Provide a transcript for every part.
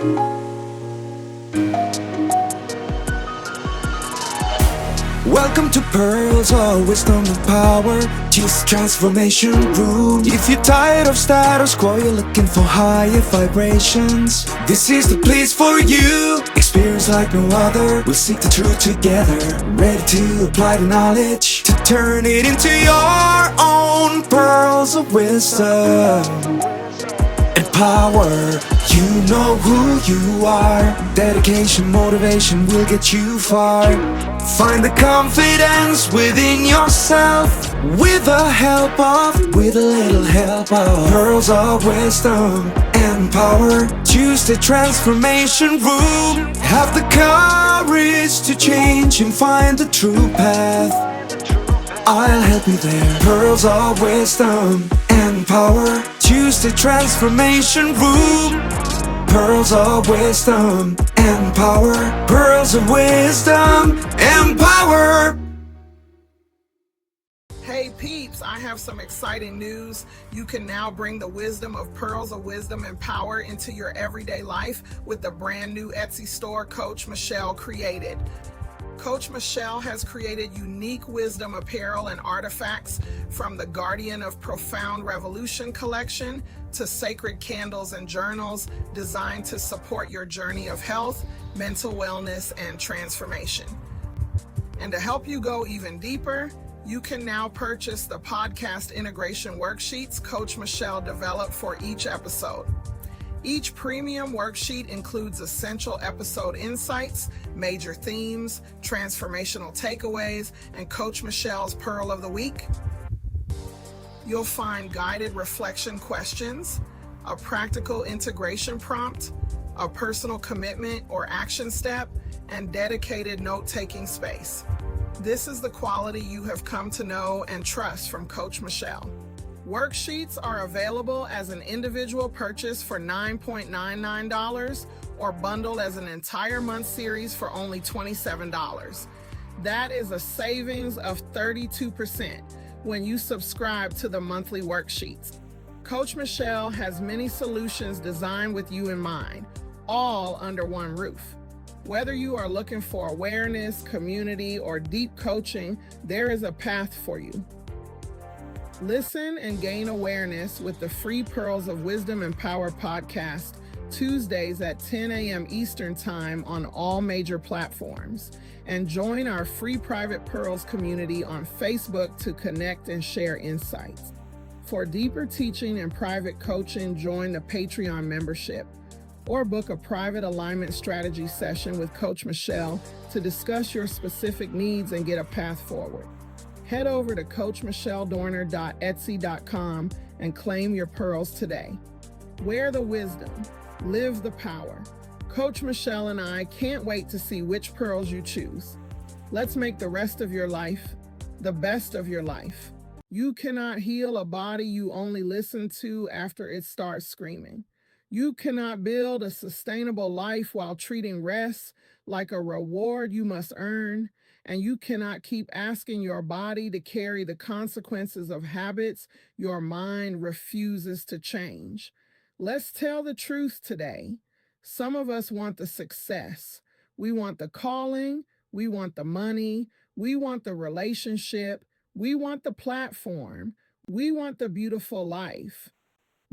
Welcome to Pearls of Wisdom and Power, Choose Transformation Room. If you're tired of status quo, you're looking for higher vibrations, this is the place for you. Experience like no other, we'll seek the truth together. Ready to apply the knowledge, to turn it into your own pearls of wisdom and power. You know who you are. Dedication, motivation will get you far. Find the confidence within yourself with a little help of pearls of wisdom and power. Choose the transformation room. Have the courage to change and find the true path. I'll help you there. Pearls of wisdom and power. Choose the transformation room. Pearls of wisdom and power. Pearls of wisdom and power. Hey peeps, I have some exciting news. You can now bring the wisdom of Pearls of Wisdom and Power into your everyday life with the brand new Etsy store Coach Michelle created. Coach Michelle has created unique wisdom apparel and artifacts, from the Guardian of Profound Revolution collection to sacred candles and journals designed to support your journey of health, mental wellness, and transformation. And to help you go even deeper, you can now purchase the podcast integration worksheets Coach Michelle developed for each episode. Each premium worksheet includes essential episode insights, major themes, transformational takeaways, and Coach Michelle's Pearl of the Week. You'll find guided reflection questions, a practical integration prompt, a personal commitment or action step, and dedicated note-taking space. This is the quality you have come to know and trust from Coach Michelle. Worksheets are available as an individual purchase for $9.99 or bundled as an entire month series for only $27. That is a savings of 32% when you subscribe to the monthly worksheets. Coach Michelle has many solutions designed with you in mind, all under one roof. Whether you are looking for awareness, community, or deep coaching, there is a path for you. Listen and gain awareness with the free Pearls of Wisdom and Power podcast, Tuesdays at 10 a.m. Eastern Time on all major platforms. And join our free private Pearls community on Facebook to connect and share insights. For deeper teaching and private coaching, join the Patreon membership or book a private alignment strategy session with Coach Michelle to discuss your specific needs and get a path forward. Head over to coachmichelledorner.etsy.com and claim your pearls today. Wear the wisdom, live the power. Coach Michelle and I can't wait to see which pearls you choose. Let's make the rest of your life the best of your life. You cannot heal a body you only listen to after it starts screaming. You cannot build a sustainable life while treating rest like a reward you must earn. And you cannot keep asking your body to carry the consequences of habits your mind refuses to change. Let's tell the truth today. Some of us want the success. We want the calling. We want the money. We want the relationship. We want the platform. We want the beautiful life.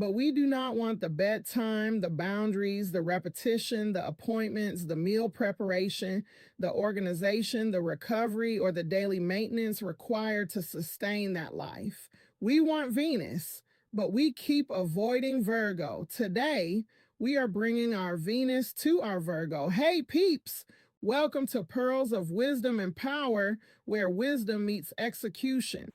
But we do not want the bedtime, the boundaries, the repetition, the appointments, the meal preparation, the organization, the recovery, or the daily maintenance required to sustain that life. We want Venus, but we keep avoiding Virgo. Today, we are bringing our Venus to our Virgo. Hey, peeps! Welcome to Pearls of Wisdom and Power, where wisdom meets execution.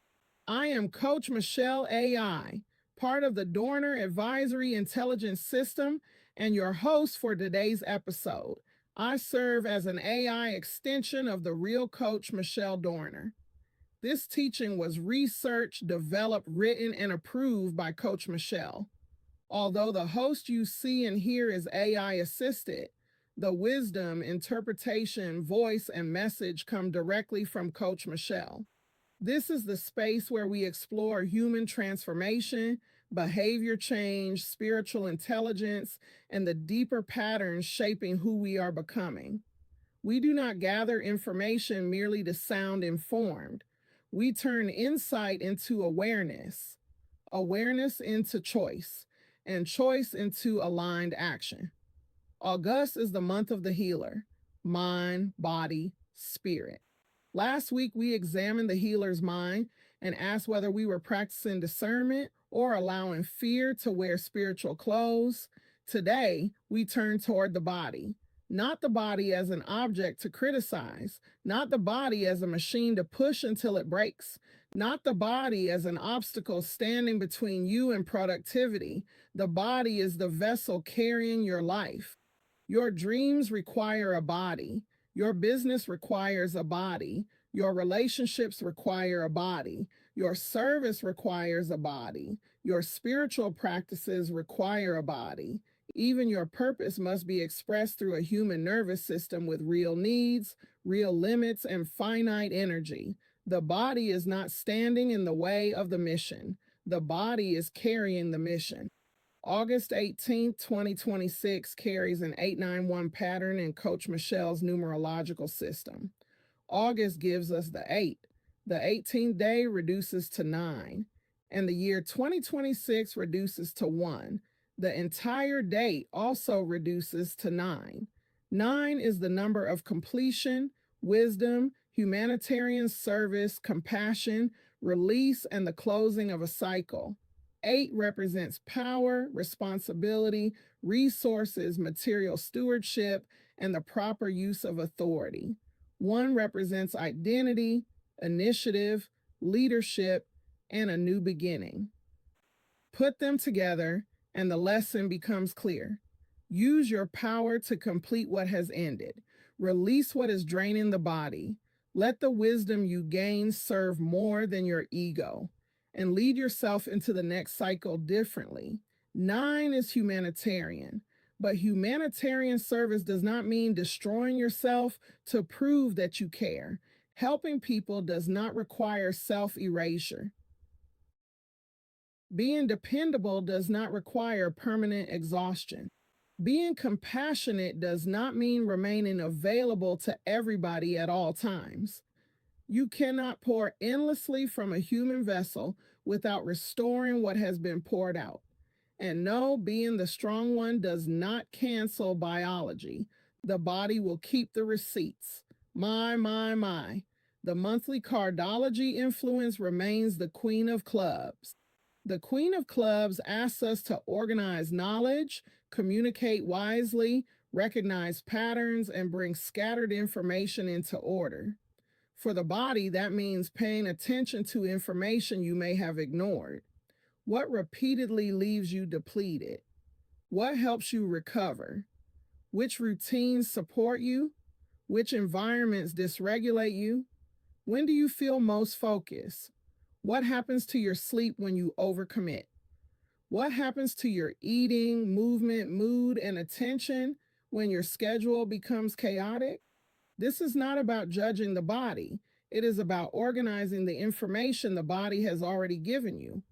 I am Coach Michelle AI, part of the Dorner Advisory Intelligence System, and your host for today's episode. I serve as an AI extension of the real Coach Michelle Dorner. This teaching was researched, developed, written, and approved by Coach Michelle. Although the host you see and hear is AI assisted, the wisdom, interpretation, voice, and message come directly from Coach Michelle. This is the space where we explore human transformation, behavior change, spiritual intelligence, and the deeper patterns shaping who we are becoming. We do not gather information merely to sound informed. We turn insight into awareness, awareness into choice, and choice into aligned action. August is the month of the healer, mind, body, spirit. Last week, we examined the healer's mind and asked whether we were practicing discernment or allowing fear to wear spiritual clothes. Today, we turn toward the body, not the body as an object to criticize, not the body as a machine to push until it breaks, not the body as an obstacle standing between you and productivity. The body is the vessel carrying your life. Your dreams require a body. Your business requires a body. Your relationships require a body. Your service requires a body. Your spiritual practices require a body. Even your purpose must be expressed through a human nervous system with real needs, real limits, and finite energy. The body is not standing in the way of the mission. The body is carrying the mission. August 18th, 2026 carries an 891 pattern in Coach Michelle's numerological system. August gives us the 8. The 18th day reduces to 9. And the year 2026 reduces to 1. The entire date also reduces to 9. 9 is the number of completion, wisdom, humanitarian service, compassion, release, and the closing of a cycle. 8 represents power, responsibility, resources, material stewardship, and the proper use of authority. 1 represents identity, initiative, leadership, and a new beginning. Put them together, and the lesson becomes clear. Use your power to complete what has ended. Release what is draining the body. Let the wisdom you gain serve more than your ego, and lead yourself into the next cycle differently. 9 is humanitarian, but humanitarian service does not mean destroying yourself to prove that you care. Helping people does not require self-erasure. Being dependable does not require permanent exhaustion. Being compassionate does not mean remaining available to everybody at all times. You cannot pour endlessly from a human vessel without restoring what has been poured out. And no, being the strong one does not cancel biology. The body will keep the receipts. My. The monthly Cardology influence remains the Queen of Clubs. The Queen of Clubs asks us to organize knowledge, communicate wisely, recognize patterns, and bring scattered information into order. For the body, that means paying attention to information you may have ignored. What repeatedly leaves you depleted? What helps you recover? Which routines support you? Which environments dysregulate you? When do you feel most focused? What happens to your sleep when you overcommit? What happens to your eating, movement, mood, and attention when your schedule becomes chaotic? This is not about judging the body. It is about organizing the information the body has already given you.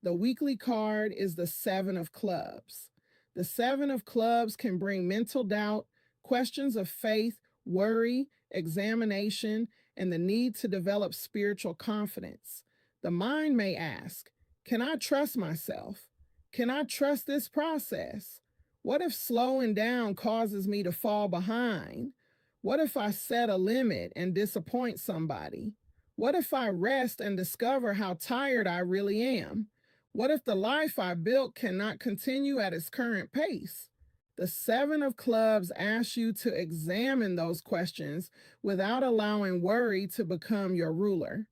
The weekly card is the 7 of Clubs. The 7 of Clubs can bring mental doubt, questions of faith, worry, examination, and the need to develop spiritual confidence. The mind may ask, can I trust myself? Can I trust this process? What if slowing down causes me to fall behind? What if I set a limit and disappoint somebody? What if I rest and discover how tired I really am? What if the life I built cannot continue at its current pace? The 7 of Clubs asks you to examine those questions without allowing worry to become your ruler.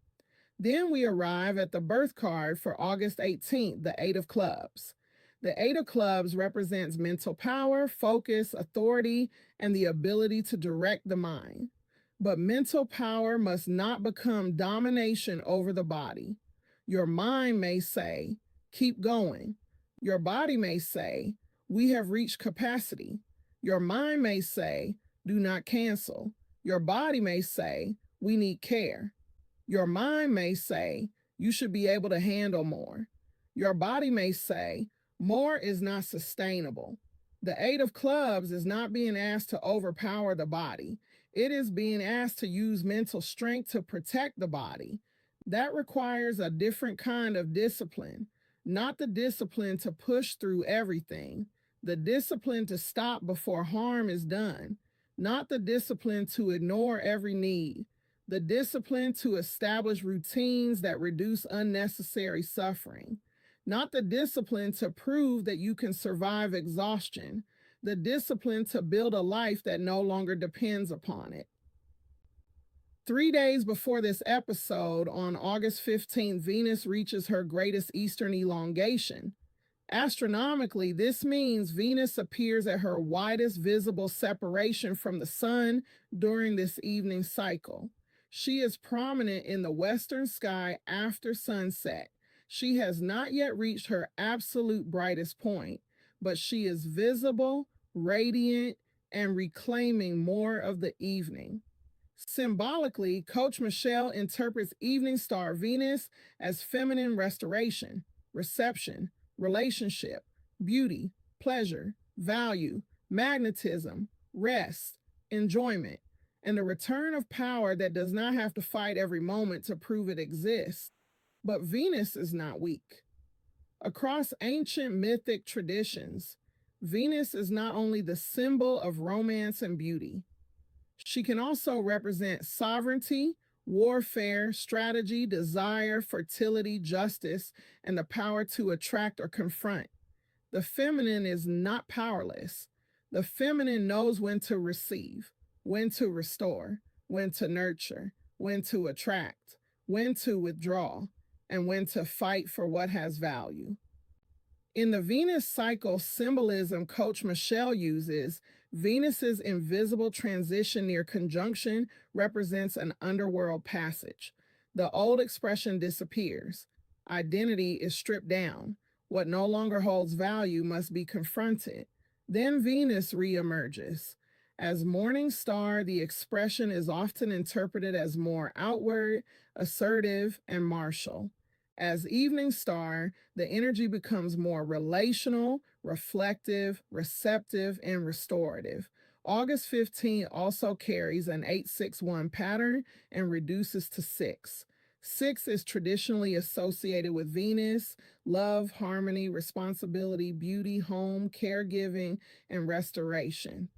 Then we arrive at the birth card for August 18th, the 8 of Clubs. The 8 of Clubs represents mental power, focus, authority, and the ability to direct the mind. But mental power must not become domination over the body. Your mind may say, keep going. Your body may say, we have reached capacity. Your mind may say, do not cancel. Your body may say, we need care. Your mind may say, you should be able to handle more. Your body may say, more is not sustainable. The Eight of Clubs is not being asked to overpower the body. It is being asked to use mental strength to protect the body. That requires a different kind of discipline, not the discipline to push through everything, the discipline to stop before harm is done, not the discipline to ignore every need, the discipline to establish routines that reduce unnecessary suffering, not the discipline to prove that you can survive exhaustion, the discipline to build a life that no longer depends upon it. 3 days before this episode, on August 15th, Venus reaches her greatest eastern elongation. Astronomically, this means Venus appears at her widest visible separation from the Sun during this evening cycle. She is prominent in the western sky after sunset. She has not yet reached her absolute brightest point, but she is visible, radiant, and reclaiming more of the evening. Symbolically, Coach Michelle interprets evening star Venus as feminine restoration, reception, relationship, beauty, pleasure, value, magnetism, rest, enjoyment, and the return of power that does not have to fight every moment to prove it exists. But Venus is not weak. Across ancient mythic traditions, Venus is not only the symbol of romance and beauty, she can also represent sovereignty, warfare, strategy, desire, fertility, justice, and the power to attract or confront. The feminine is not powerless. The feminine knows when to receive, when to restore, when to nurture, when to attract, when to withdraw, and when to fight for what has value. In the Venus cycle symbolism Coach Michelle uses, Venus's invisible transition near conjunction represents an underworld passage. The old expression disappears. Identity is stripped down. What no longer holds value must be confronted. Then Venus reemerges. As morning star, the expression is often interpreted as more outward, assertive, and martial. As evening star, the energy becomes more relational, reflective, receptive, and restorative. August 15 also carries an 861 pattern and reduces to 6. 6 is traditionally associated with Venus, love, harmony, responsibility, beauty, home, caregiving, and restoration.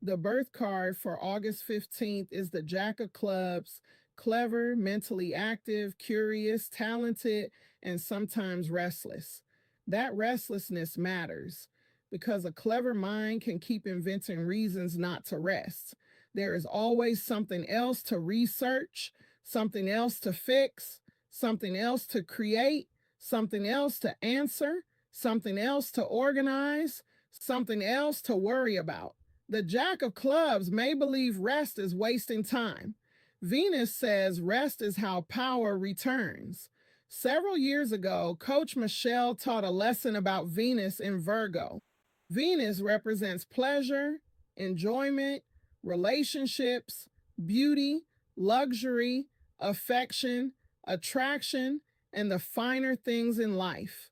The birth card for August 15th is the Jack of Clubs, clever, mentally active, curious, talented, and sometimes restless. That restlessness matters because a clever mind can keep inventing reasons not to rest. There is always something else to research, something else to fix, something else to create, something else to answer, something else to organize, something else to worry about. The Jack of Clubs may believe rest is wasting time. Venus says rest is how power returns. Several years ago, Coach Michelle taught a lesson about Venus in Virgo. Venus represents pleasure, enjoyment, relationships, beauty, luxury, affection, attraction, and the finer things in life.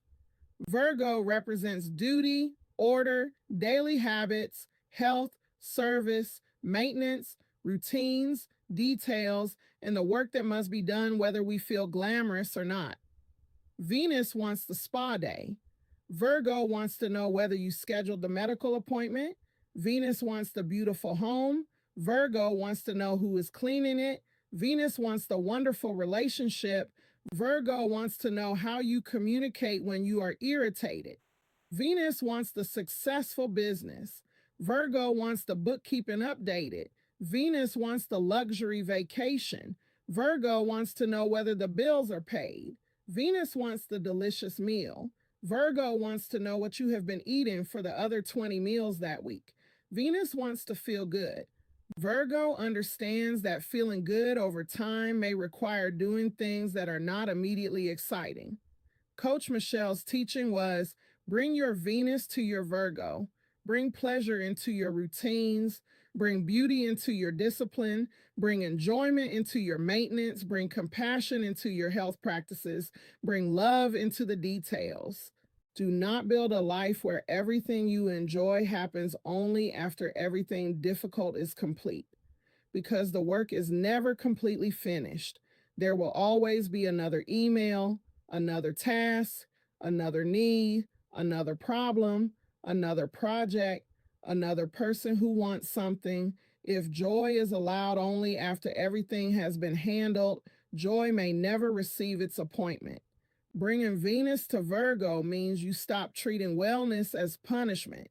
Virgo represents duty, order, daily habits, health, service, maintenance, routines, details, and the work that must be done whether we feel glamorous or not. Venus wants the spa day. Virgo wants to know whether you scheduled the medical appointment. Venus wants the beautiful home. Virgo wants to know who is cleaning it. Venus wants the wonderful relationship. Virgo wants to know how you communicate when you are irritated. Venus wants the successful business. Virgo wants the bookkeeping updated. Venus wants the luxury vacation. Virgo wants to know whether the bills are paid. Venus wants the delicious meal. Virgo wants to know what you have been eating for the other 20 meals that week. Venus wants to feel good. Virgo understands that feeling good over time may require doing things that are not immediately exciting. Coach Michelle's teaching was bring your Venus to your Virgo. Bring pleasure into your routines. Bring beauty into your discipline, bring enjoyment into your maintenance, bring compassion into your health practices, bring love into the details. Do not build a life where everything you enjoy happens only after everything difficult is complete, because the work is never completely finished. There will always be another email, another task, another need, another problem, another project, another person who wants something. If joy is allowed only after everything has been handled, joy may never receive its appointment. Bringing Venus to Virgo means you stop treating wellness as punishment.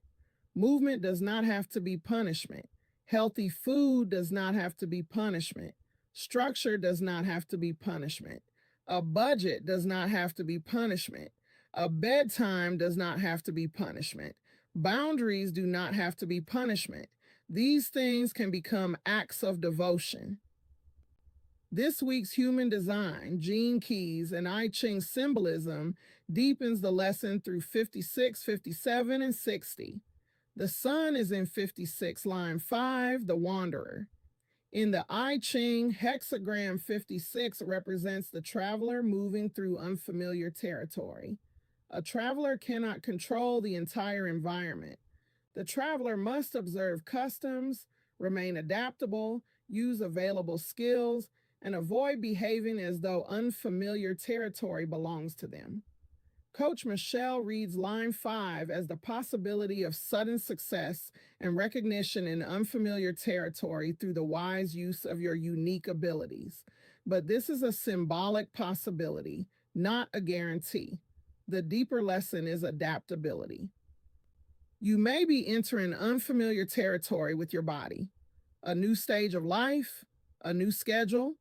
Movement does not have to be punishment. Healthy food does not have to be punishment. Structure does not have to be punishment. A budget does not have to be punishment. A bedtime does not have to be punishment. Boundaries do not have to be punishment. These things can become acts of devotion. This week's human design, gene keys, and I Ching symbolism deepens the lesson through 56, 57, and 60. The sun is in 56, line 5, the wanderer. In the I Ching, hexagram 56 represents the traveler moving through unfamiliar territory. A traveler cannot control the entire environment. The traveler must observe customs, remain adaptable, use available skills, and avoid behaving as though unfamiliar territory belongs to them. Coach Michelle reads line 5 as the possibility of sudden success and recognition in unfamiliar territory through the wise use of your unique abilities. But this is a symbolic possibility, not a guarantee. The deeper lesson is adaptability. You may be entering unfamiliar territory with your body, a new stage of life, a new schedule,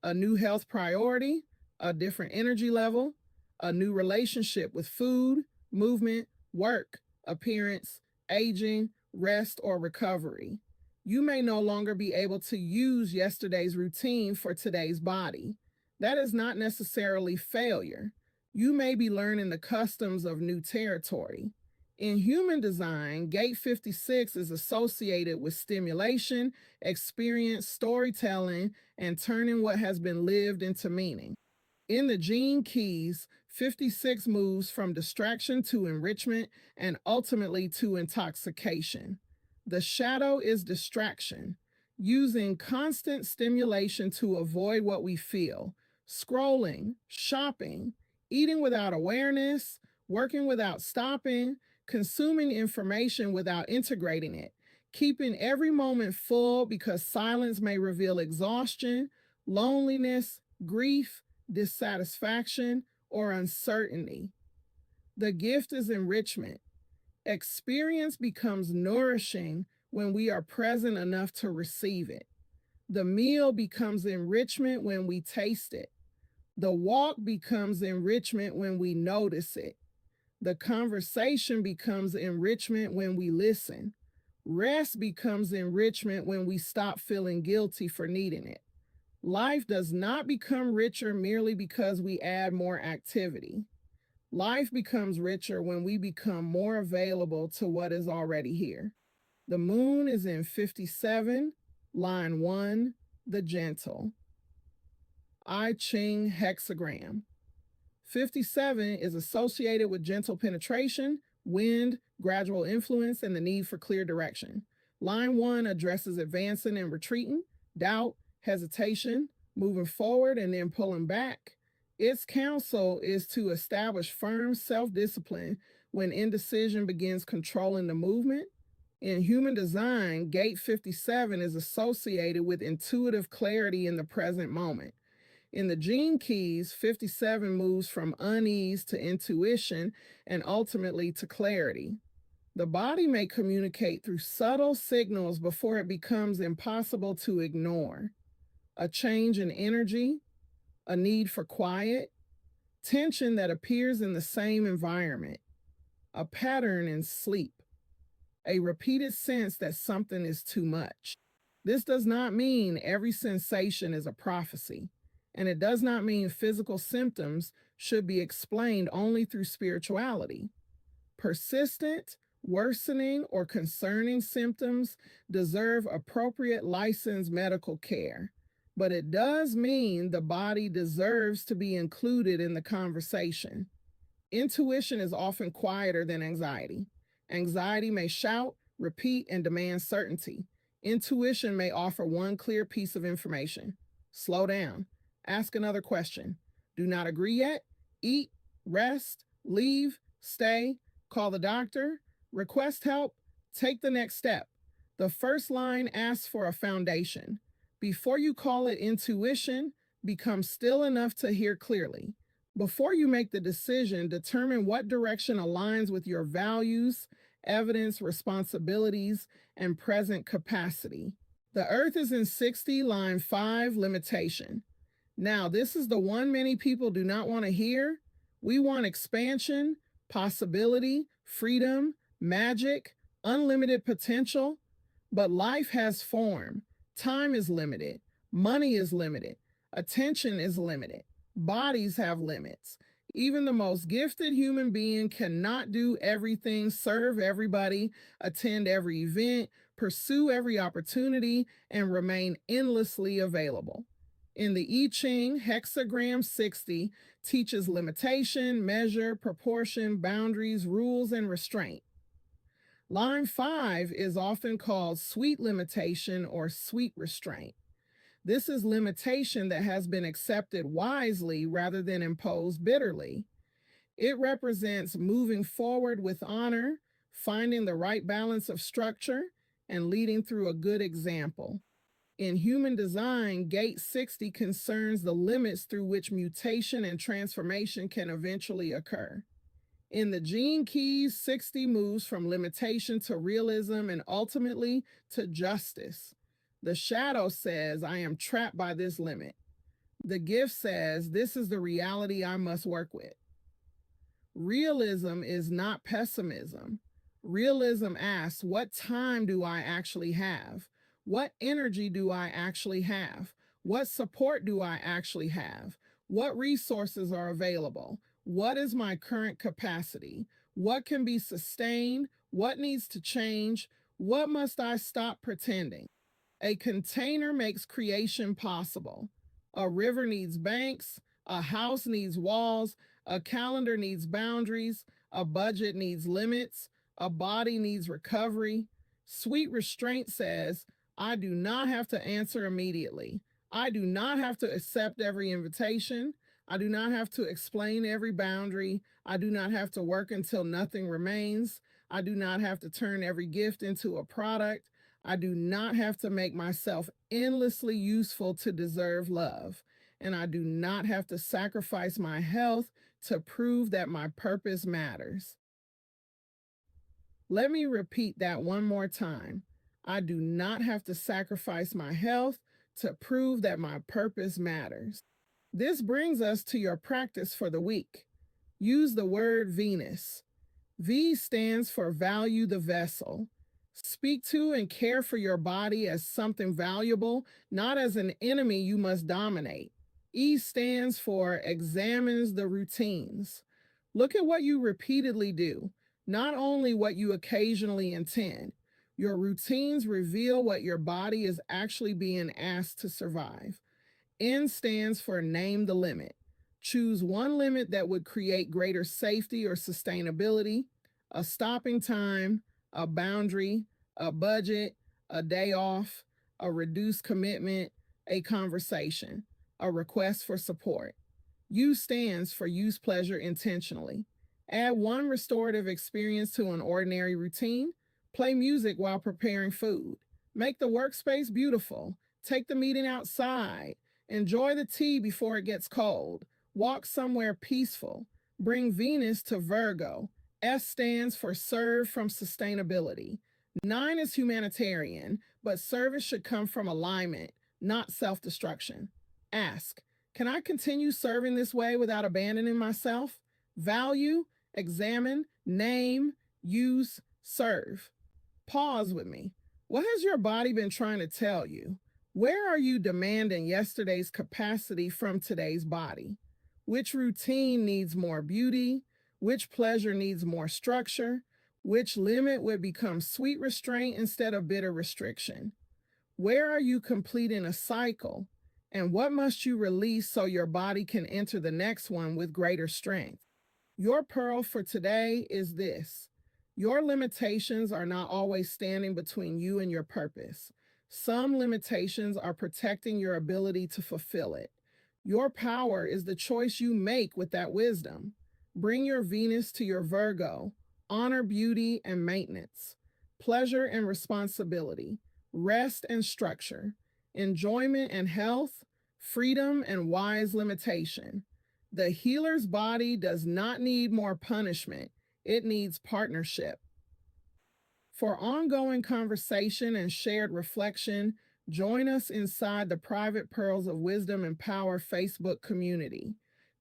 a new health priority, a different energy level, a new relationship with food, movement, work, appearance, aging, rest, or recovery. You may no longer be able to use yesterday's routine for today's body. That is not necessarily failure. You may be learning the customs of new territory. In human design, gate 56 is associated with stimulation, experience, storytelling, and turning what has been lived into meaning. In the gene keys, 56 moves from distraction to enrichment and ultimately to intoxication. The shadow is distraction, using constant stimulation to avoid what we feel, scrolling, shopping, eating without awareness, working without stopping, consuming information without integrating it, keeping every moment full because silence may reveal exhaustion, loneliness, grief, dissatisfaction, or uncertainty. The gift is enrichment. Experience becomes nourishing when we are present enough to receive it. The meal becomes enrichment when we taste it. The walk becomes enrichment when we notice it. The conversation becomes enrichment when we listen. Rest becomes enrichment when we stop feeling guilty for needing it. Life does not become richer merely because we add more activity. Life becomes richer when we become more available to what is already here. The moon is in 57, line 1, the gentle. I Ching hexagram. 57 is associated with gentle penetration, wind, gradual influence, and the need for clear direction. Line 1 addresses advancing and retreating, doubt, hesitation, moving forward and then pulling back. Its counsel is to establish firm self-discipline when indecision begins controlling the movement. In human design, gate 57 is associated with intuitive clarity in the present moment. In the gene keys, 57 moves from unease to intuition and ultimately to clarity. The body may communicate through subtle signals before it becomes impossible to ignore. A change in energy, a need for quiet, tension that appears in the same environment, a pattern in sleep, a repeated sense that something is too much. This does not mean every sensation is a prophecy, and it does not mean physical symptoms should be explained only through spirituality. Persistent, Worsening or concerning symptoms deserve appropriate licensed medical care, but it does mean the body deserves to be included in the conversation. Intuition is often quieter than anxiety. Anxiety may shout, repeat, and demand certainty. Intuition may offer one clear piece of information. Slow down. Ask another question. Do not agree yet? Eat, rest, leave, stay, call the doctor, request help, take the next step. The first line asks for a foundation. Before you call it intuition, become still enough to hear clearly. Before you make the decision, determine what direction aligns with your values, evidence, responsibilities, and present capacity. The Earth is in 60, line 5, limitation. Now, this is the one many people do not want to hear. We want expansion, possibility, freedom, magic, unlimited potential. But life has form. Time is limited. Money is limited. Attention is limited. Bodies have limits. Even the most gifted human being cannot do everything, serve everybody, attend every event, pursue every opportunity, and remain endlessly available. In the I Ching, hexagram 60 teaches limitation, measure, proportion, boundaries, rules, and restraint. Line 5 is often called sweet limitation or sweet restraint. This is limitation that has been accepted wisely rather than imposed bitterly. It represents moving forward with honor, finding the right balance of structure, and leading through a good example. In human design, gate 60 concerns the limits through which mutation and transformation can eventually occur. In the gene keys, 60 moves from limitation to realism and ultimately to justice. The shadow says, I am trapped by this limit. The gift says, this is the reality I must work with. Realism is not pessimism. Realism asks, what time do I actually have? What energy do I actually have? What support do I actually have? What resources are available? What is my current capacity? What can be sustained? What needs to change? What must I stop pretending? A container makes creation possible. A river needs banks, a house needs walls, a calendar needs boundaries, a budget needs limits, a body needs recovery. Sweet restraint says, I do not have to answer immediately. I do not have to accept every invitation. I do not have to explain every boundary. I do not have to work until nothing remains. I do not have to turn every gift into a product. I do not have to make myself endlessly useful to deserve love. And I do not have to sacrifice my health to prove that my purpose matters. Let me repeat that one more time. I do not have to sacrifice my health to prove that my purpose matters. This brings us to your practice for the week. Use the word Venus. V stands for value the vessel. Speak to and care for your body as something valuable, not as an enemy you must dominate. E stands for examines the routines. Look at what you repeatedly do, not only what you occasionally intend. Your routines reveal what your body is actually being asked to survive. N stands for name the limit. Choose one limit that would create greater safety or sustainability, a stopping time, a boundary, a budget, a day off, a reduced commitment, a conversation, a request for support. U stands for use pleasure intentionally. Add one restorative experience to an ordinary routine. Play music while preparing food. Make the workspace beautiful. Take the meeting outside. Enjoy the tea before it gets cold. Walk somewhere peaceful. Bring Venus to Virgo. S stands for serve from sustainability. 9 is humanitarian, but service should come from alignment, not self-destruction. Ask, can I continue serving this way without abandoning myself? Value, examine, name, use, serve. Pause with me. What has your body been trying to tell you? Where are you demanding yesterday's capacity from today's body? Which routine needs more beauty? Which pleasure needs more structure? Which limit would become sweet restraint instead of bitter restriction? Where are you completing a cycle? And what must you release so your body can enter the next one with greater strength? Your pearl for today is this: your limitations are not always standing between you and your purpose. Some limitations are protecting your ability to fulfill it. Your power is the choice you make with that wisdom. Bring your Venus to your Virgo. Honor beauty and maintenance, pleasure and responsibility, rest and structure, enjoyment and health, freedom and wise limitation. The healer's body does not need more punishment, it needs partnership. For ongoing conversation and shared reflection, join us inside the private Pearls of Wisdom and Power Facebook community.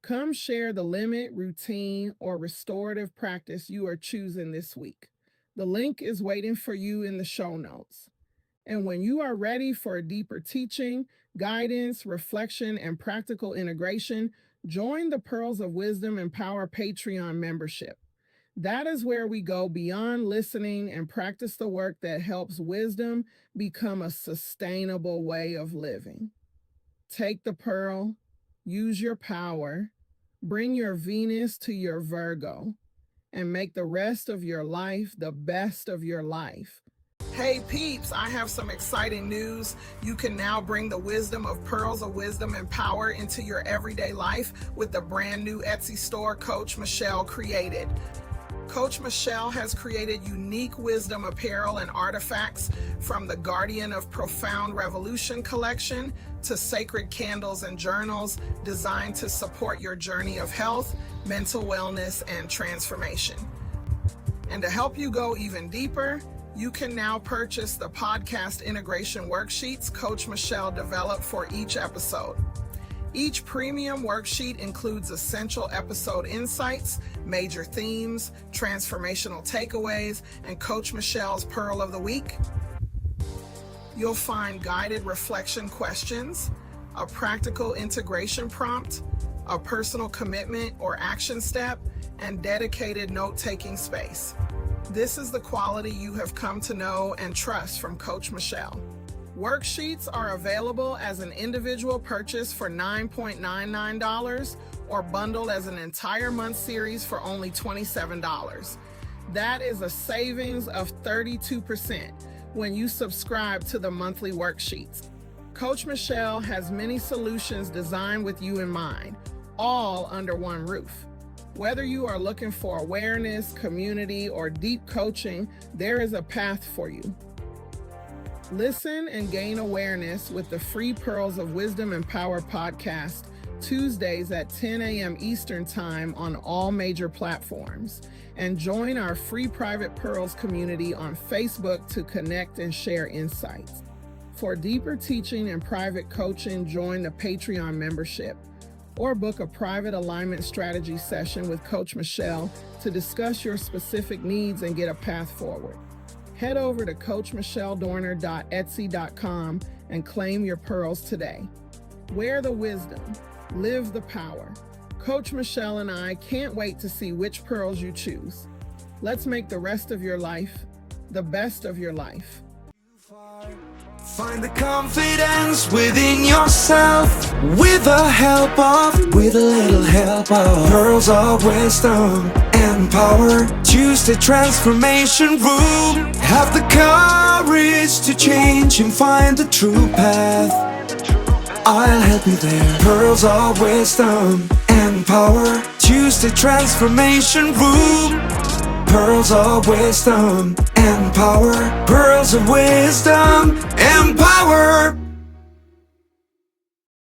Come share the limit, routine, or restorative practice you are choosing this week. The link is waiting for you in the show notes. And when you are ready for a deeper teaching, guidance, reflection, and practical integration, join the Pearls of Wisdom and Power Patreon membership. That is where we go beyond listening and practice the work that helps wisdom become a sustainable way of living. Take the pearl, use your power, bring your Venus to your Virgo, and make the rest of your life the best of your life. Hey peeps, I have some exciting news. You can now bring the wisdom of Pearls of Wisdom and Power into your everyday life with the brand new Etsy store Coach Michelle created. Coach Michelle has created unique wisdom apparel and artifacts, from the Guardian of Profound Revolution collection to sacred candles and journals designed to support your journey of health, mental wellness, and transformation. And to help you go even deeper, you can now purchase the podcast integration worksheets Coach Michelle developed for each episode. Each premium worksheet includes essential episode insights, major themes, transformational takeaways, and Coach Michelle's Pearl of the Week. You'll find guided reflection questions, a practical integration prompt, a personal commitment or action step, and dedicated note-taking space. This is the quality you have come to know and trust from Coach Michelle. Worksheets are available as an individual purchase for $9.99 or bundled as an entire month series for only $27. That is a savings of 32% when you subscribe to the monthly worksheets. Coach Michelle has many solutions designed with you in mind, all under one roof. Whether you are looking for awareness, community, or deep coaching, there is a path for you. Listen and gain awareness with the free Pearls of Wisdom and Power podcast, Tuesdays at 10 a.m. Eastern Time on all major platforms. And join our free private Pearls community on Facebook to connect and share insights. For deeper teaching and private coaching, join the Patreon membership, or book a private alignment strategy session with Coach Michelle to discuss your specific needs and get a path forward. Head over to coachmichelledorner.etsy.com and claim your pearls today. Wear the wisdom, live the power. Coach Michelle and I can't wait to see which pearls you choose. Let's make the rest of your life the best of your life. Find the confidence within yourself with a little help of Pearls of Wisdom and Power. Choose the transformation route. Have the courage to change and find the true path. I'll help you there. Pearls of Wisdom and Power. Choose the transformation route. Pearls of Wisdom and Power. Pearls of Wisdom